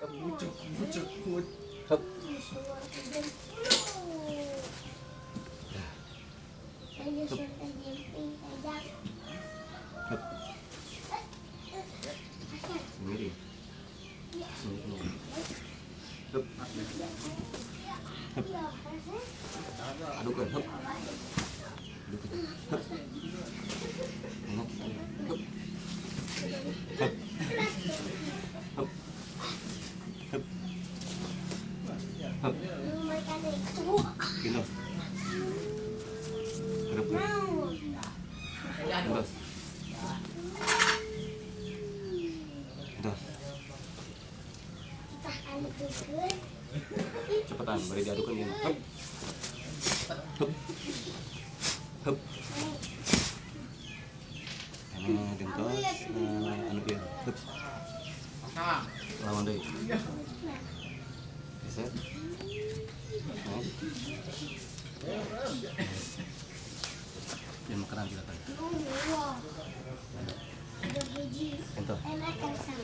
Bucuk, bucuk, bucuk. Hup. Hup. Sendiri. Sendiri. Hup. Hup. Adukkan. Hup. Adukkan. Hup. Enak. Hup. Hup. Hup. Hup. Hup. Gino. Gerep. Terus. Terus. Cepetan, beri diadukkan gini. Hup. Hup. Hup. Nah, gentos. Nah, anu dia. Hup. Lawan deh. Geser. Nah. Jangan makanan kita tadi. Gentos. Nah. Geser.